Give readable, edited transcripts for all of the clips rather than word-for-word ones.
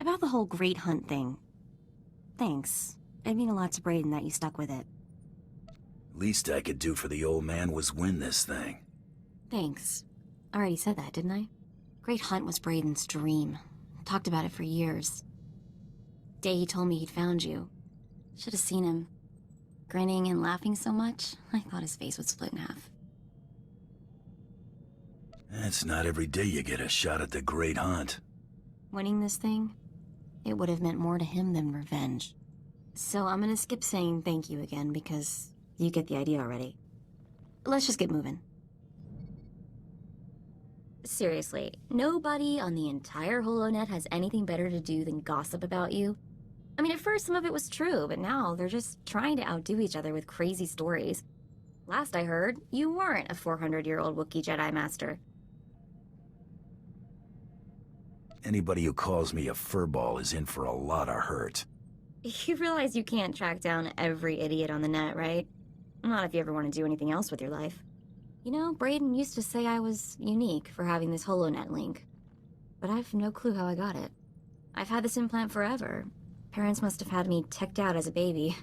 About the whole Great Hunt thing. Thanks. It'd mean a lot to Brayden that you stuck with it. Least I could do for the old man was win this thing. Thanks. I already said that, didn't I? Great Hunt was Brayden's dream. Talked about it for years. Day he told me he'd found you. Should have seen him. Grinning and laughing so much, I thought his face would split in half. It's not every day you get a shot at the Great Hunt. Winning this thing, it would have meant more to him than revenge. So I'm gonna skip saying thank you again because you get the idea already. Let's just get moving. Seriously, nobody on the entire HoloNet has anything better to do than gossip about you. I mean, at first some of it was true, but now they're just trying to outdo each other with crazy stories. Last I heard, you weren't a 400-year-old Wookiee Jedi Master. Anybody who calls me a furball is in for a lot of hurt. You realize you can't track down every idiot on the net, right? Not if you ever want to do anything else with your life. You know, Brayden used to say I was unique for having this HoloNet link. But I've no clue how I got it. I've had this implant forever. Parents must have had me teched out as a baby.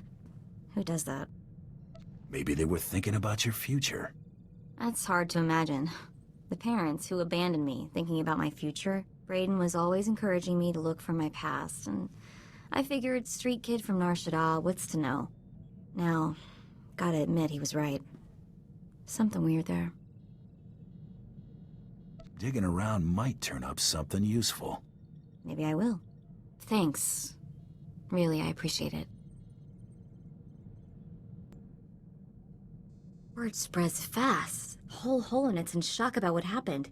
Who does that? Maybe they were thinking about your future. That's hard to imagine. The parents who abandoned me, thinking about my future, Brayden was always encouraging me to look for my past, and I figured street kid from Nar Shaddaa, what's to know? Now, gotta admit he was right. Something weird there. Digging around might turn up something useful. Maybe I will. Thanks. Really, I appreciate it. Word spreads fast. Whole HoloNet's in shock about what happened.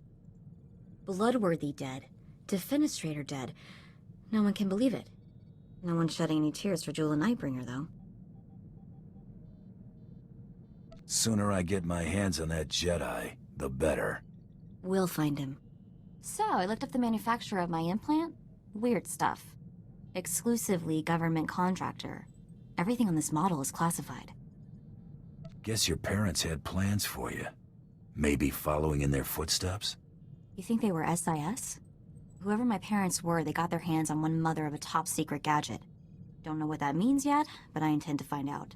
Bloodworthy dead. Defenestrator dead. No one can believe it. No one's shedding any tears for Jewel and Nightbringer, though. Sooner I get my hands on that Jedi, the better. We'll find him. So, I looked up the manufacturer of my implant. Weird stuff. Exclusively government contractor. Everything on this model is classified. Guess your parents had plans for you. Maybe following in their footsteps? You think they were SIS? Whoever my parents were, they got their hands on one mother of a top-secret gadget. Don't know what that means yet, but I intend to find out.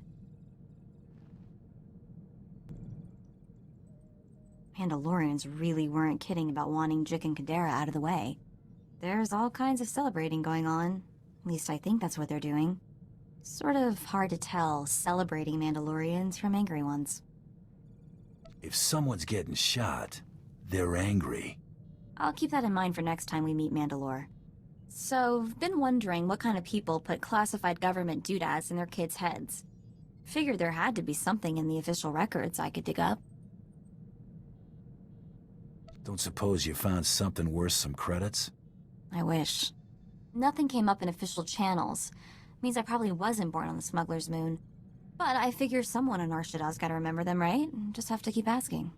Mandalorians really weren't kidding about wanting Jik and Kadera out of the way. There's all kinds of celebrating going on. At least I think that's what they're doing. Sort of hard to tell celebrating Mandalorians from angry ones. If someone's getting shot, they're angry. I'll keep that in mind for next time we meet Mandalore. So, I've been wondering what kind of people put classified government doodads in their kids' heads. Figured there had to be something in the official records I could dig up. Don't suppose you found something worth some credits? I wish. Nothing came up in official channels. Means I probably wasn't born on the smuggler's moon. But I figure someone in Nar Shaddaa's gotta remember them, right? Just have to keep asking.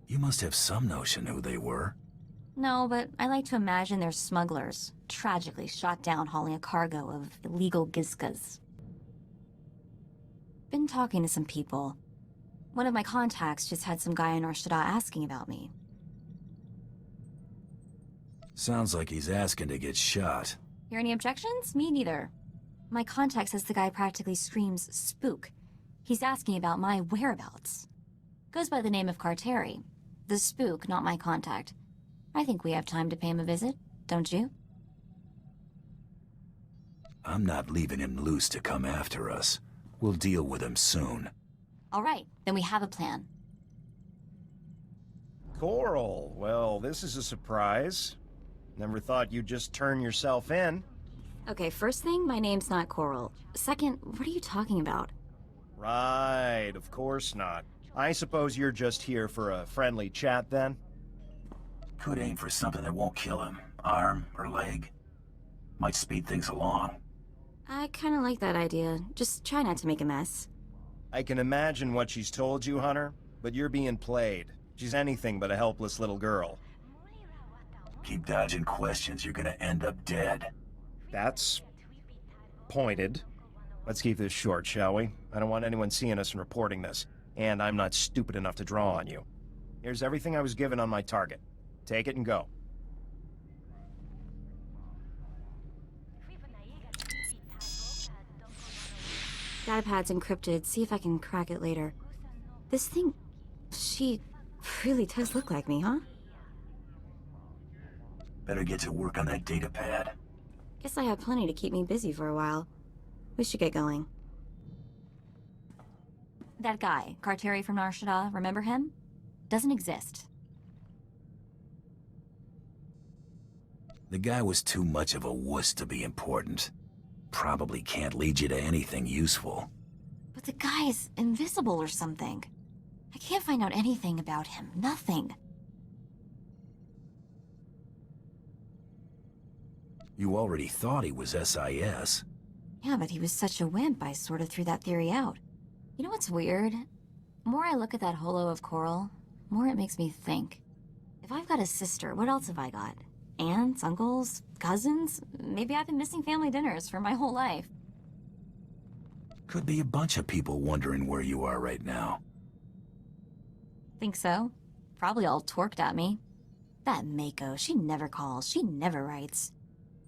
You must have some notion who they were. No, but I like to imagine they're smugglers, tragically shot down hauling a cargo of illegal gizkas. Been talking to some people. One of my contacts just had some guy in Nar Shaddaa asking about me. Sounds like he's asking to get shot. Hear any objections? Me neither. My contact says the guy practically screams spook. He's asking about my whereabouts. Goes by the name of Carteri. The spook, not my contact. I think we have time to pay him a visit, don't you? I'm not leaving him loose to come after us. We'll deal with him soon. All right, then we have a plan. Coral, well, this is a surprise. Never thought you'd just turn yourself in. Okay, first thing, my name's not Coral. Second, what are you talking about? Right, of course not. I suppose you're just here for a friendly chat then? Could aim for something that won't kill him. Arm or leg. Might speed things along. I kinda like that idea. Just try not to make a mess. I can imagine what she's told you, Hunter, but you're being played. She's anything but a helpless little girl. Keep dodging questions, you're gonna end up dead. That's pointed. Let's keep this short, shall we? I don't want anyone seeing us and reporting this. And I'm not stupid enough to draw on you. Here's everything I was given on my target. Take it and go. Datapad's encrypted. See if I can crack it later. This thing... She really does look like me, huh? Better get to work on that data pad. Guess I have plenty to keep me busy for a while. We should get going. That guy, Carteri from Nar Shaddaa, remember him? Doesn't exist. The guy was too much of a wuss to be important. Probably can't lead you to anything useful. But the guy is invisible or something. I can't find out anything about him. Nothing. You already thought he was SIS. Yeah, but he was such a wimp, I sort of threw that theory out. You know what's weird? The more I look at that holo of Coral, the more it makes me think. If I've got a sister, what else have I got? Aunts, uncles, cousins? Maybe I've been missing family dinners for my whole life. Could be a bunch of people wondering where you are right now. Think so? Probably all torqued at me. That Mako, she never calls, she never writes.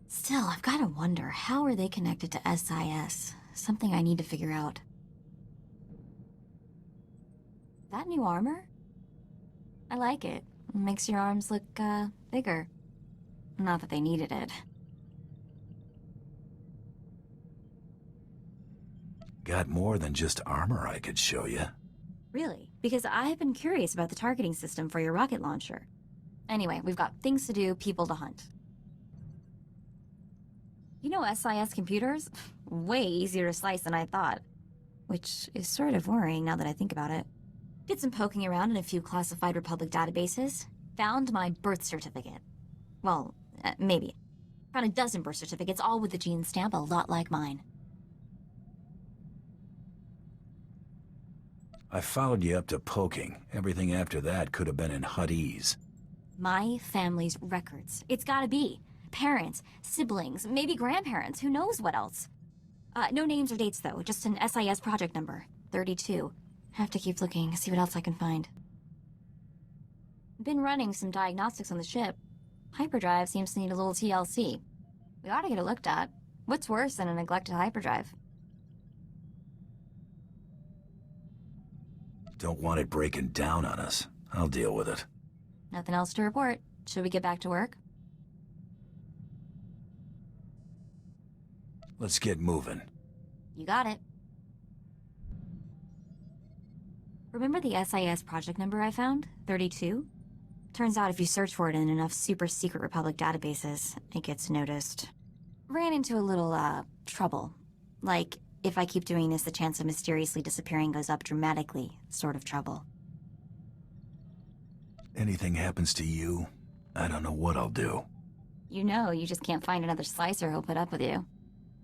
Still, I've got to wonder, how are they connected to SIS? Something I need to figure out. That new armor? I like it. It makes your arms look, bigger. Not that they needed it. Got more than just armor I could show you. Really? Because I've been curious about the targeting system for your rocket launcher. Anyway, we've got things to do, people to hunt. You know SIS computers? Way easier to slice than I thought. Which is sort of worrying now that I think about it. Did some poking around in a few classified Republic databases. Found my birth certificate. Well, maybe. Found a dozen birth certificates, all with the gene stamp, a lot like mine. I followed you up to poking. Everything after that could have been in Huttese. My family's records. It's gotta be. Parents, siblings, maybe grandparents, who knows what else. No names or dates though, just an SIS project number. 32. Have to keep looking, see what else I can find. Been running some diagnostics on the ship. Hyperdrive seems to need a little TLC. We ought to get it looked at. What's worse than a neglected hyperdrive? Don't want it breaking down on us. I'll deal with it. Nothing else to report. Should we get back to work? Let's get moving. You got it. Remember the SIS project number I found? 32? Turns out if you search for it in enough super secret Republic databases, it gets noticed. Ran into a little, trouble. Like, if I keep doing this, the chance of mysteriously disappearing goes up dramatically, sort of trouble. Anything happens to you, I don't know what I'll do. You know, you just can't find another slicer who'll put up with you.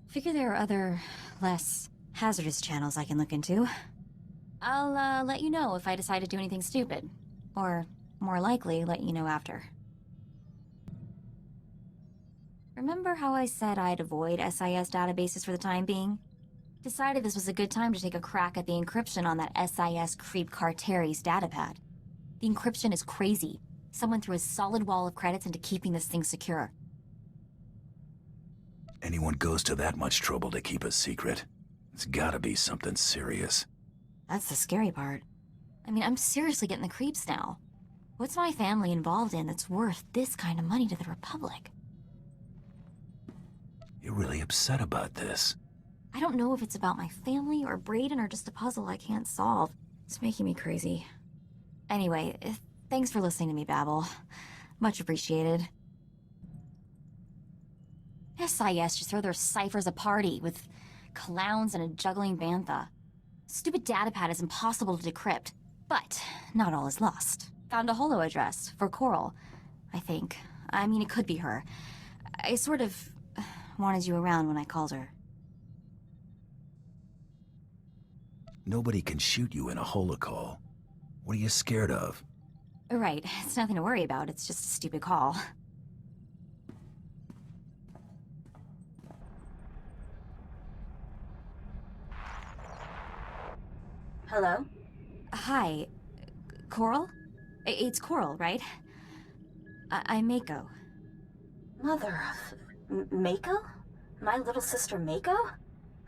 Figure there are other, less hazardous channels I can look into. I'll, let you know if I decide to do anything stupid. Or, more likely, let you know after. Remember how I said I'd avoid SIS databases for the time being? Decided this was a good time to take a crack at the encryption on that SIS creep Carteri's datapad. The encryption is crazy. Someone threw a solid wall of credits into keeping this thing secure. Anyone goes to that much trouble to keep a secret, it's gotta be something serious. That's the scary part. I mean, I'm seriously getting the creeps now. What's my family involved in that's worth this kind of money to the Republic? You're really upset about this. I don't know if it's about my family or Brayden or just a puzzle I can't solve. It's making me crazy. Anyway, thanks for listening to me babble. Much appreciated. SIS just throw their ciphers a party with clowns and a juggling bantha. Stupid datapad is impossible to decrypt, but not all is lost. Found a holo address for Coral, I think. I mean, it could be her. I sort of wanted you around when I called her. Nobody can shoot you in a holocall. What are you scared of? Right, it's nothing to worry about, it's just a stupid call. Hello? Hi. Coral? It's Coral, right? I'm Mako. Mother of... Mako? My little sister Mako?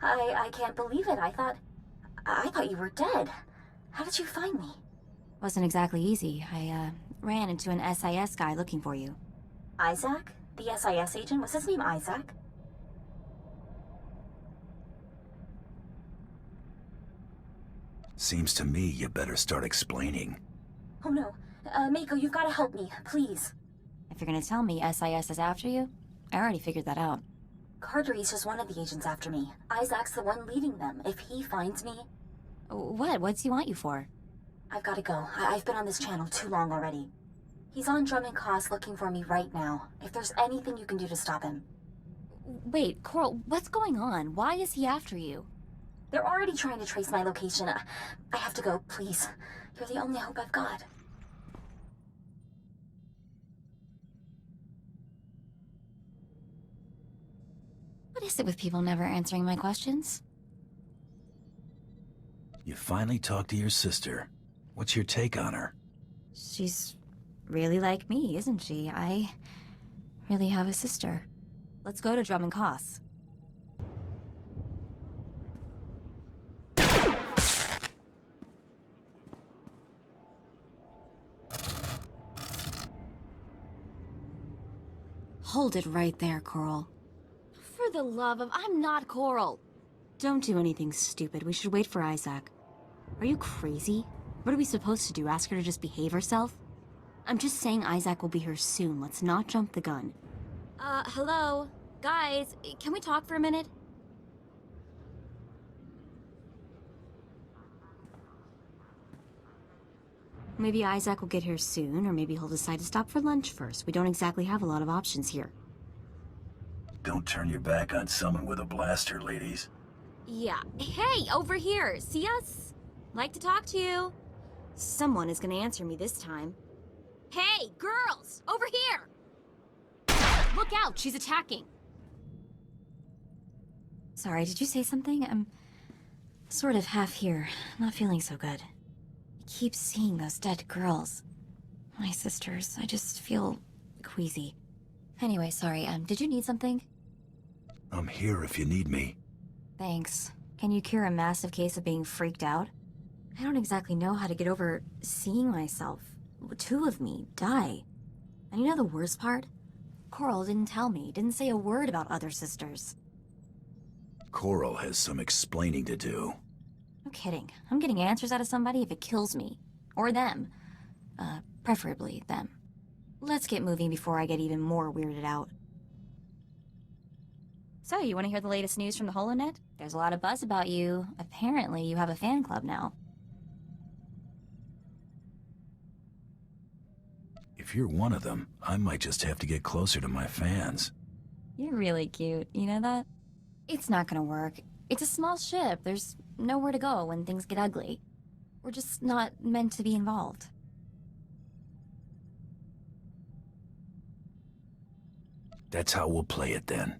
I can't believe it. I thought you were dead. How did you find me? Wasn't exactly easy. I ran into an SIS guy looking for you. Isaac? The SIS agent? Was his name Isaac? Seems to me you better start explaining. Oh no. Mako, you've got to help me, please. If you're gonna tell me SIS is after you, I already figured that out. Cartery's just one of the agents after me. Isaac's the one leading them. If he finds me... What? What's he want you for? I've got to go. I've been on this channel too long already. He's on Drum and Cost looking for me right now. If there's anything you can do to stop him. Wait, Coral, what's going on? Why is he after you? They're already trying to trace my location. I have to go, please. You're the only hope I've got. What is it with people never answering my questions? You finally talked to your sister. What's your take on her? She's really like me, isn't she? I really have a sister. Let's go to Drum and Cost. Hold it right there, Coral. For the love of... I'm not Coral! Don't do anything stupid. We should wait for Isaac. Are you crazy? What are we supposed to do? Ask her to just behave herself? I'm just saying Isaac will be here soon. Let's not jump the gun. Hello? Guys, can we talk for a minute? Maybe Isaac will get here soon, or maybe he'll decide to stop for lunch first. We don't exactly have a lot of options here. Don't turn your back on someone with a blaster, ladies. Yeah. Hey, over here! See us? Like to talk to you. Someone is gonna answer me this time. Hey, girls! Over here! Look out! She's attacking! Sorry, did you say something? I'm sort of half here. Not feeling so good. I keep seeing those dead girls. My sisters. I just feel queasy. Anyway, sorry, did you need something? I'm here if you need me. Thanks. Can you cure a massive case of being freaked out? I don't exactly know how to get over seeing myself, two of me, die. And you know the worst part? Coral didn't tell me, didn't say a word about other sisters. Coral has some explaining to do. No kidding. I'm getting answers out of somebody if it kills me. Or them. Preferably them. Let's get moving before I get even more weirded out. So, you want to hear the latest news from the HoloNet? There's a lot of buzz about you. Apparently, you have a fan club now. If you're one of them, I might just have to get closer to my fans. You're really cute, you know that? It's not gonna work. It's a small ship. There's nowhere to go when things get ugly. We're just not meant to be involved. That's how we'll play it then.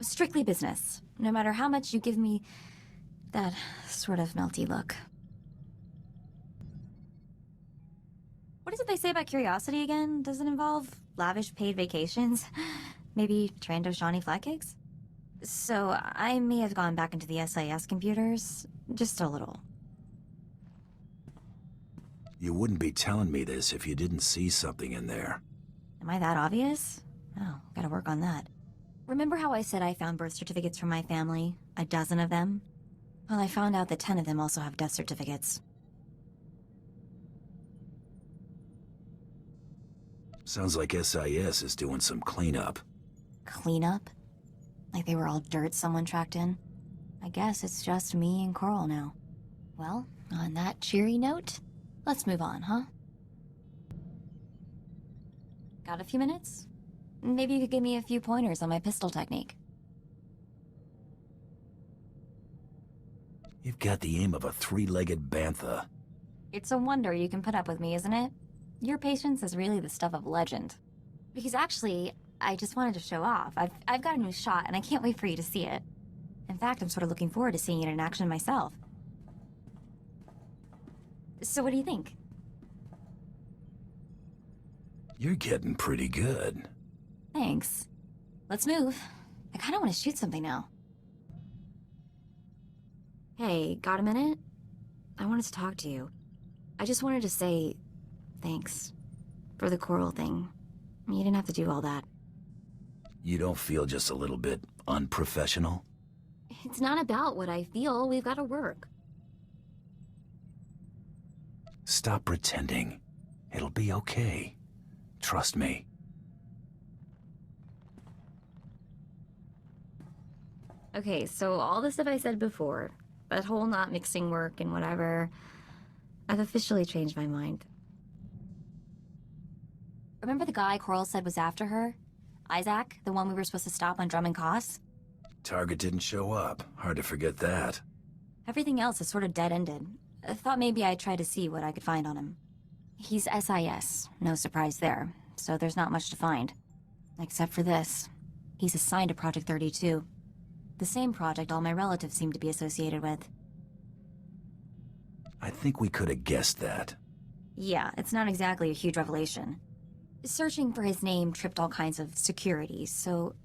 Strictly business. No matter how much you give me that sort of melty look. What is it they say about curiosity again? Does it involve lavish paid vacations? Maybe Trando Shawnee flat cakes? So, I may have gone back into the SIS computers. Just a little. You wouldn't be telling me this if you didn't see something in there. Am I that obvious? Oh, gotta work on that. Remember how I said I found birth certificates from my family? A dozen of them? Well, I found out that 10 of them also have death certificates. Sounds like SIS is doing some cleanup. Cleanup? Like they were all dirt someone tracked in? I guess it's just me and Coral now. Well, on that cheery note, let's move on, huh? Got a few minutes? Maybe you could give me a few pointers on my pistol technique. You've got the aim of a three-legged bantha. It's a wonder you can put up with me, isn't it? Your patience is really the stuff of legend. Because actually, I just wanted to show off. I've got a new shot, and I can't wait for you to see it. In fact, I'm sort of looking forward to seeing it in action myself. So what do you think? You're getting pretty good. Thanks. Let's move. I kind of want to shoot something now. Hey, got a minute? I wanted to talk to you. I just wanted to say thanks for the coral thing. You didn't have to do all that. You don't feel just a little bit unprofessional? It's not about what I feel. We've got to work. Stop pretending. It'll be okay. Trust me. Okay, so all the stuff I said before, that whole not mixing work and whatever, I've officially changed my mind. Remember the guy Coral said was after her? Isaac, the one we were supposed to stop on Drum and Koss? Target didn't show up. Hard to forget that. Everything else is sort of dead-ended. I thought maybe I'd try to see what I could find on him. He's SIS, no surprise there, so there's not much to find. Except for this. He's assigned to Project 32. The same project all my relatives seem to be associated with. I think we could have guessed that. Yeah, it's not exactly a huge revelation. Searching for his name tripped all kinds of security, so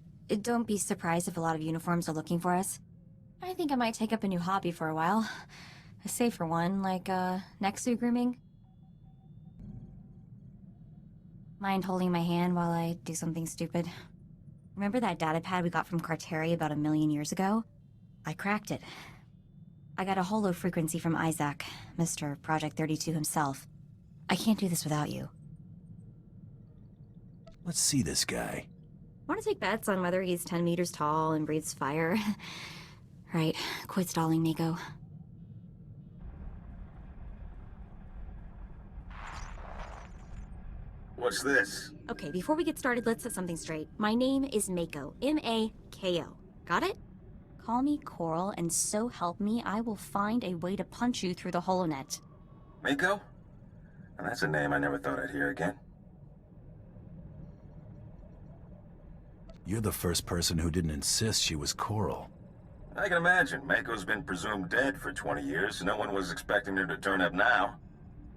don't be surprised if a lot of uniforms are looking for us. I think I might take up a new hobby for a while. A safer one, like, neck suit grooming. Mind holding my hand while I do something stupid? Remember that data pad we got from Carteri about 1,000,000 years ago? I cracked it. I got a holo frequency from Isaac, Mr. Project 32 himself. I can't do this without you. Let's see this guy. Want to take bets on whether he's 10 meters tall and breathes fire? Right, quit stalling, Mako. What's this? Okay, before we get started, let's set something straight. My name is Mako. M-A-K-O. Got it? Call me Coral, and so help me, I will find a way to punch you through the holonet. Mako? And that's a name I never thought I'd hear again. You're the first person who didn't insist she was Coral. I can imagine. Mako's been presumed dead for 20 years. No one was expecting her to turn up now.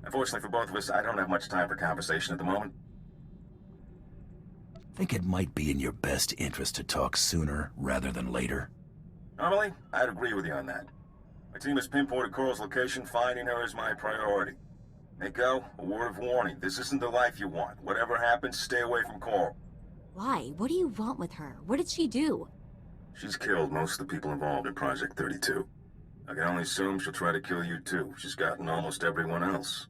Unfortunately for both of us, I don't have much time for conversation at the moment. Think it might be in your best interest to talk sooner rather than later? Normally, I'd agree with you on that. My team has pinpointed Coral's location. Finding her is my priority. Mako, a word of warning. This isn't the life you want. Whatever happens, stay away from Coral. Why? What do you want with her? What did she do? She's killed most of the people involved in Project 32. I can only assume she'll try to kill you too. She's gotten almost everyone else.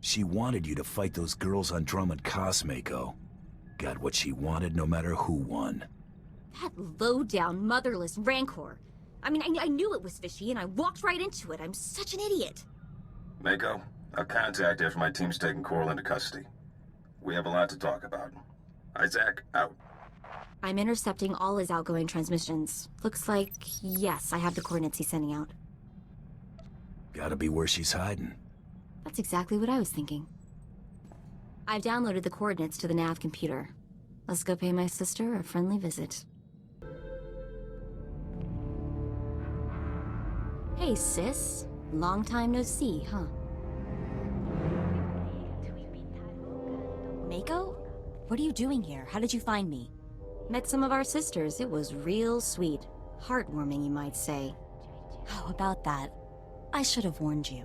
She wanted you to fight those girls on Drum and Koss, Mako. Got what she wanted no matter who won. That low-down, motherless rancor. I mean, I knew it was fishy, and I walked right into it. I'm such an idiot. Mako, I'll contact you after my team's taken Coral into custody. We have a lot to talk about. Isaac, out. I'm intercepting all his outgoing transmissions. Looks like, yes, I have the coordinates he's sending out. Gotta be where she's hiding. That's exactly what I was thinking. I've downloaded the coordinates to the nav computer. Let's go pay my sister a friendly visit. Hey, sis. Long time no see, huh? Mako? What are you doing here? How did you find me? Met some of our sisters. It was real sweet. Heartwarming, you might say. How about that? I should have warned you.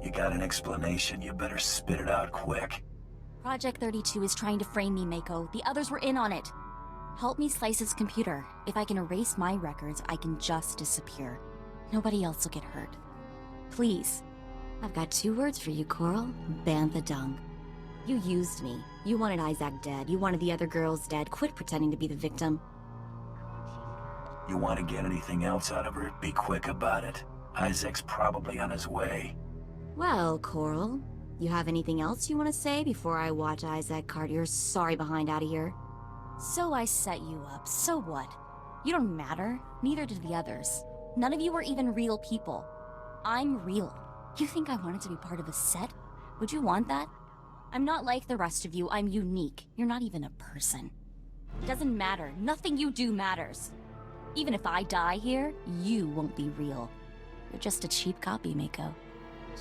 You got an explanation, you better spit it out quick. Project 32 is trying to frame me, Mako. The others were in on it. Help me slice his computer. If I can erase my records, I can just disappear. Nobody else will get hurt. Please. I've got 2 words for you, Coral. Bantha dung. You used me. You wanted Isaac dead. You wanted the other girls dead. Quit pretending to be the victim. You want to get anything else out of her, be quick about it. Isaac's probably on his way. Well, Coral, you have anything else you want to say before I watch Isaac cart your sorry behind out of here? So I set you up. So what? You don't matter. Neither did the others. None of you were even real people. I'm real. You think I wanted to be part of a set? Would you want that? I'm not like the rest of you. I'm unique. You're not even a person. It doesn't matter. Nothing you do matters. Even if I die here, you won't be real. You're just a cheap copy, Mako.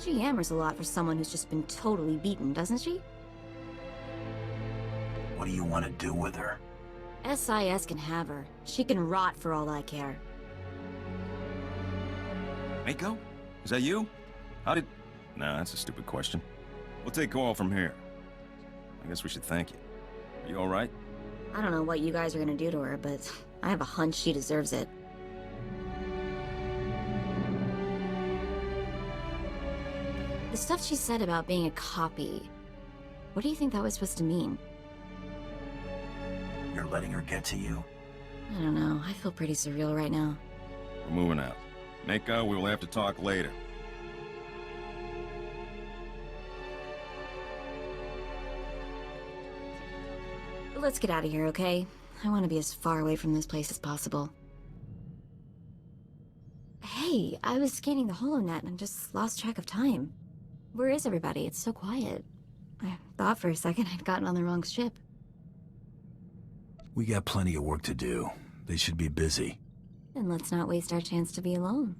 She hammers a lot for someone who's just been totally beaten, doesn't she? What do you want to do with her? SIS can have her. She can rot for all I care. Mako? Is that you? How did... Nah, that's a stupid question. We'll take Coral from here. I guess we should thank you. Are you alright? I don't know what you guys are gonna do to her, but I have a hunch she deserves it. The stuff she said about being a copy, what do you think that was supposed to mean? You're letting her get to you? I don't know, I feel pretty surreal right now. We're moving out. Mako, we will have to talk later. Let's get out of here, okay? I want to be as far away from this place as possible. Hey, I was scanning the HoloNet and just lost track of time. Where is everybody? It's so quiet. I thought for a second I'd gotten on the wrong ship. We got plenty of work to do. They should be busy. Then let's not waste our chance to be alone.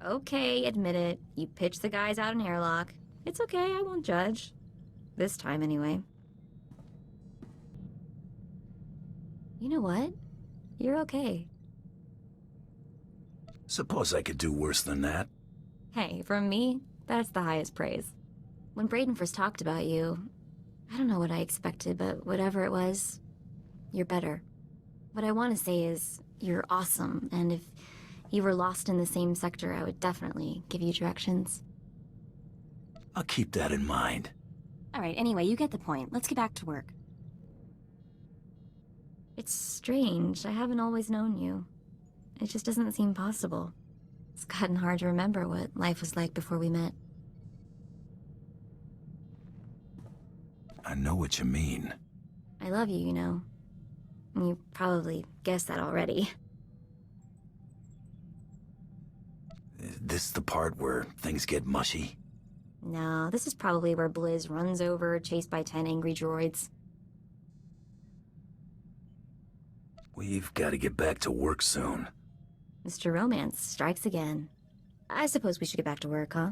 Okay, admit it. You pitched the guys out an airlock. It's okay, I won't judge. This time, anyway. You know what? You're okay. Suppose I could do worse than that. Hey, from me, that's the highest praise. When Brayden first talked about you, I don't know what I expected, but whatever it was, you're better. What I want to say is, you're awesome, and if you were lost in the same sector, I would definitely give you directions. I'll keep that in mind. Alright, anyway, you get the point. Let's get back to work. It's strange. I haven't always known you. It just doesn't seem possible. It's gotten hard to remember what life was like before we met. I know what you mean. I love you, you know. You probably guessed that already. This the part where things get mushy? No, this is probably where Blizz runs over, chased by 10 angry droids. We've got to get back to work soon. Mr. Romance strikes again. I suppose we should get back to work, huh?